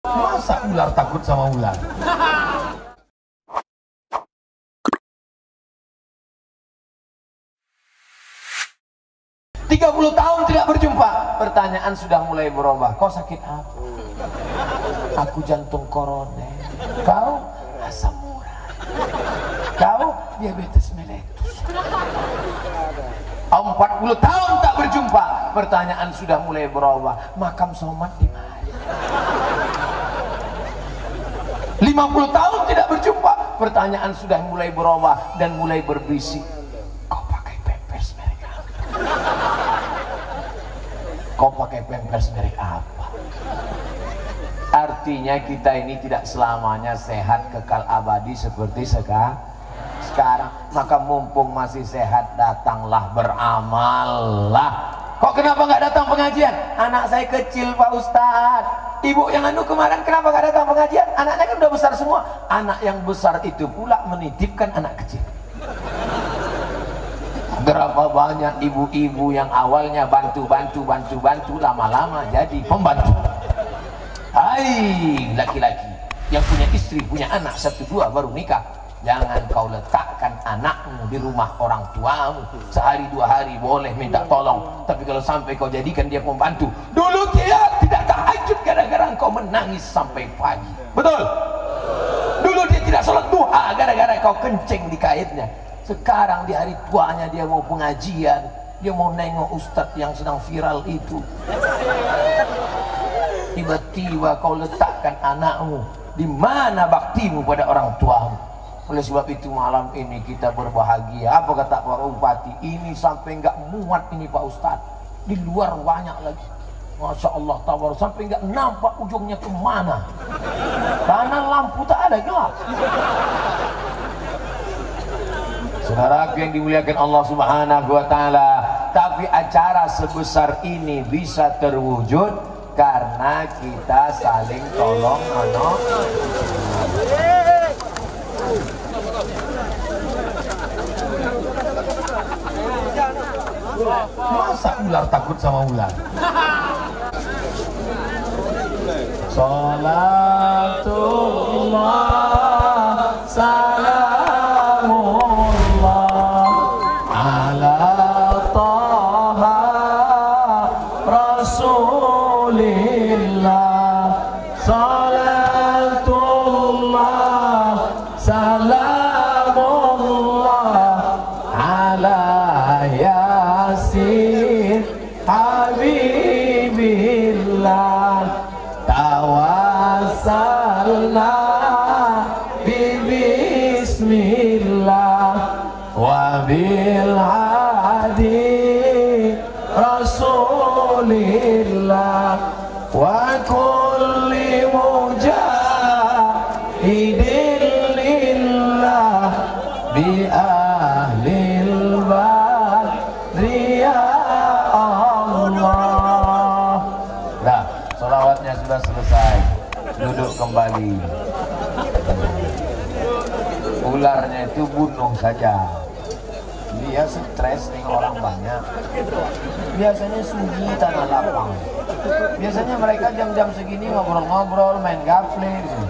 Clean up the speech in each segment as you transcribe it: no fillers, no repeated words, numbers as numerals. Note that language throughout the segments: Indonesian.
Masa ular takut sama ular? Tiga 30 tahun tidak berjumpa, pertanyaan sudah mulai berubah. Kau sakit apa? Aku jantung koroner. Kau asam urat. Kau diabetes mellitus. 40 tahun tak berjumpa, pertanyaan sudah mulai berubah. Makam Somad di mana? 50 tahun tidak berjumpa, pertanyaan sudah mulai berubah dan mulai berbisik. Kau pakai pampers merek apa? Kau pakai pampers merek apa? Artinya kita ini tidak selamanya sehat kekal abadi seperti sekarang. Maka mumpung masih sehat, datanglah, beramallah. Kok kenapa nggak datang pengajian? Anak saya kecil Pak Ustadz. Ibu yang anu kemarin kenapa nggak datang pengajian? Anaknya kan udah besar semua. Anak yang besar itu pula menitipkan anak kecil. Berapa banyak ibu-ibu yang awalnya bantu, lama-lama jadi pembantu. Hai laki-laki yang punya istri, punya anak 1-2 baru nikah, jangan kau letakkan anakmu di rumah orang tuamu. Sehari 2 hari boleh minta tolong, tapi kalau sampai kau jadikan dia pembantu, dulu dia tidak tahajud gara-gara kau menangis sampai pagi. Betul? Dulu dia tidak sholat duha gara-gara kau kencing di kaitnya. Sekarang di hari tuanya dia mau pengajian, dia mau nengok ustadz yang sedang viral itu. Tiba-tiba kau letakkan anakmu, di mana baktimu pada orang tuamu? Oleh sebab itu malam ini kita berbahagia. Apa kata Pak Bupati? Ini sampai nggak muat ini Pak Ustadz. Di luar banyak lagi. Masya Allah tawar, sampai nggak nampak ujungnya kemana. Karena lampu tak ada, gelap. Saudara yang dimuliakan Allah Subhanahu wa Ta'ala, tapi acara sebesar ini bisa terwujud karena kita saling tolong menolong. Masa ular takut sama ular? Salatullah salamullah ala taha rasulillah. Salatullah salamullah ala yasin habibillah. Tawassalna bismillah wa bil hadi rasulillah wa kulli mujahidin lillah bi ahlil badri ya Allah. Nah, sholawatnya sudah selesai, duduk kembali. Ularnya itu bunuh saja. Dia stres nih orang banyak. Biasanya sunyi tanah lapang. Biasanya mereka jam-jam segini ngobrol-ngobrol, main gaple di sini.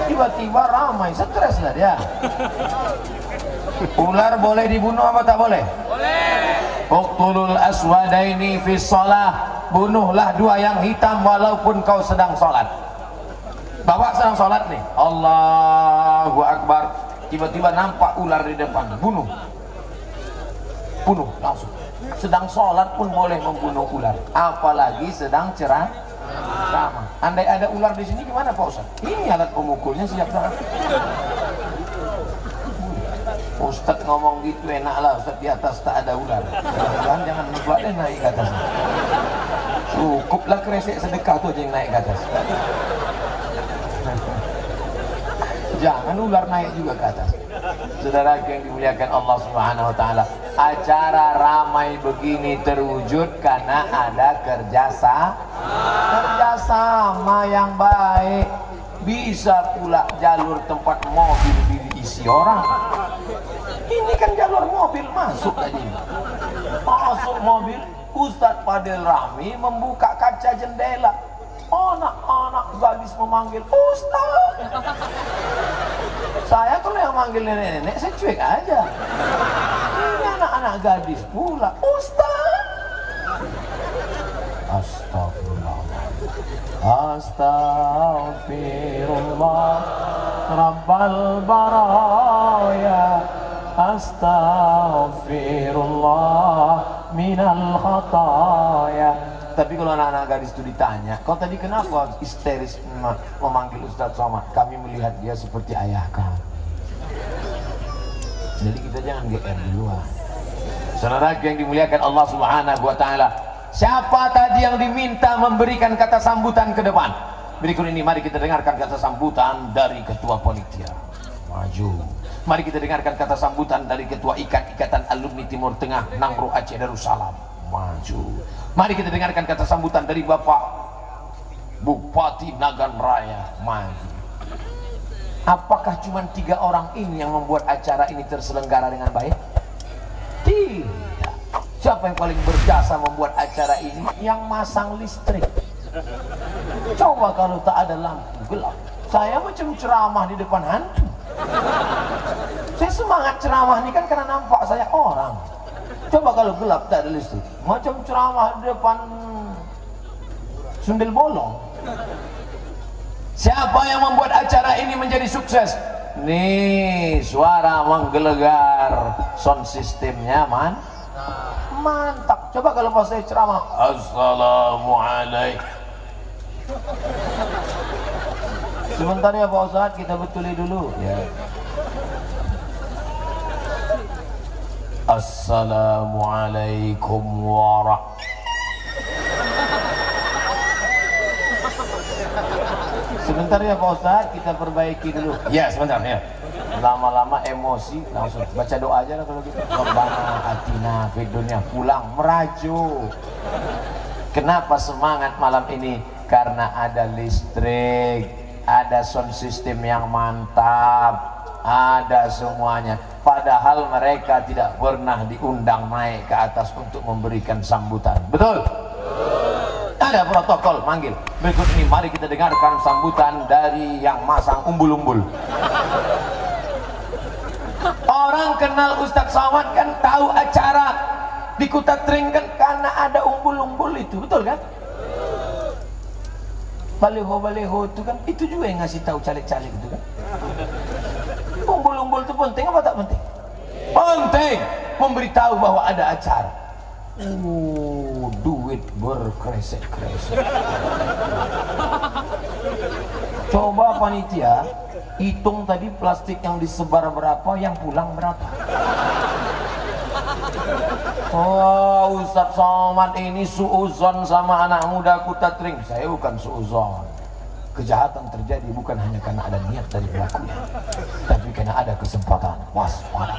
Tiba-tiba ramai, stres lah dia. Ular boleh dibunuh apa tak boleh? Boleh. Uqtulul aswadaini fi shalah. Bunuhlah 2 yang hitam walaupun kau sedang sholat. Bapak sedang sholat nih, Allahu Akbar, tiba-tiba nampak ular di depan, bunuh langsung. Sedang sholat pun boleh membunuh ular, apalagi sedang cerah sama. Andai ada ular di sini gimana Pak Ustaz? Ini alat pemukulnya siap dah. Ustaz ngomong gitu enak lah, Ustaz di atas tak ada ular. Jangan lupa deh naik ke atas. Cukuplah kresek sedekah tuh aja yang naik ke atas. Jangan ular naik juga ke atas. Saudara yang dimuliakan Allah Subhanahu wa Ta'ala, acara ramai begini terwujud karena ada kerjasama yang baik. Bisa pula jalur tempat mobil diisi orang. Ini kan jalur mobil, masuk tadi. Masuk mobil, Ustadz Fadil Rahmi membuka kaca jendela. anak-anak gadis memanggil Ustaz. Saya kalau yang manggil nenek-nenek saya cuek aja. Ini anak-anak gadis pula Ustaz. Astagfirullah. Astaghfirullah Rabbal baraya, astaghfirullah minal khataya. Tapi kalau anak-anak gadis itu ditanya, kau tadi kenapa histeris memanggil Ustaz Somad? Kami melihat dia seperti ayah kami. Jadi kita jangan GR duluan. Saudara yang dimuliakan Allah Subhanahu wa Ta'ala, siapa tadi yang diminta memberikan kata sambutan ke depan? Berikut ini mari kita dengarkan kata sambutan dari Ketua Panitia. Maju. Mari kita dengarkan kata sambutan dari Ketua Ikatan Alumni Timur Tengah Nangro Aceh Darussalam. Maju. Mari kita dengarkan kata sambutan dari Bapak Bupati Nagan Raya. Maju. Apakah cuma 3 orang ini yang membuat acara ini terselenggara dengan baik? Tidak. Siapa yang paling berjasa membuat acara ini? Yang masang listrik. Coba kalau tak ada lampu gelap, saya macam ceramah di depan hantu. Saya semangat ceramah ini kan karena nampak saya orang. Coba kalau gelap tak ada listrik, macam ceramah di depan sundel bolong. Siapa yang membuat acara ini menjadi sukses? Nih, suara menggelegar, sound systemnya mantap. Coba kalau pas saya ceramah, Assalamualaikum. Sebentar ya Pak Ustadz, kita betuli dulu ya. Assalamualaikum Sebentar ya Pak Ustadz, kita perbaiki dulu. Ya sebentar ya. Lama-lama emosi, langsung baca doa aja lah kalau gitu. Rabbana atina fid dunya, pulang merajuk. Kenapa semangat malam ini? Karena ada listrik, ada sound system yang mantap, ada semuanya. Padahal mereka tidak pernah diundang naik ke atas untuk memberikan sambutan. Betul? Ada protokol manggil. Berikut ini mari kita dengarkan sambutan dari yang masang umbul-umbul. Orang kenal Ustadz Somad kan tahu acara di Kutatring kan karena ada umbul-umbul itu, betul kan? Baleho-baleho itu kan, itu juga yang ngasih tahu caleg-caleg itu kan. Umbul-umbul itu penting apa tak penting? Penting, memberitahu bahwa ada acara. Duit berkresek-kresek. Coba panitia hitung tadi plastik yang disebar berapa, yang pulang berapa. Oh, Ustadz Somad ini suuzon sama anak muda Kutatring. Saya bukan suuzon. Kejahatan terjadi bukan hanya karena ada niat dari pelakunya, tapi karena ada kesempatan. Waspada.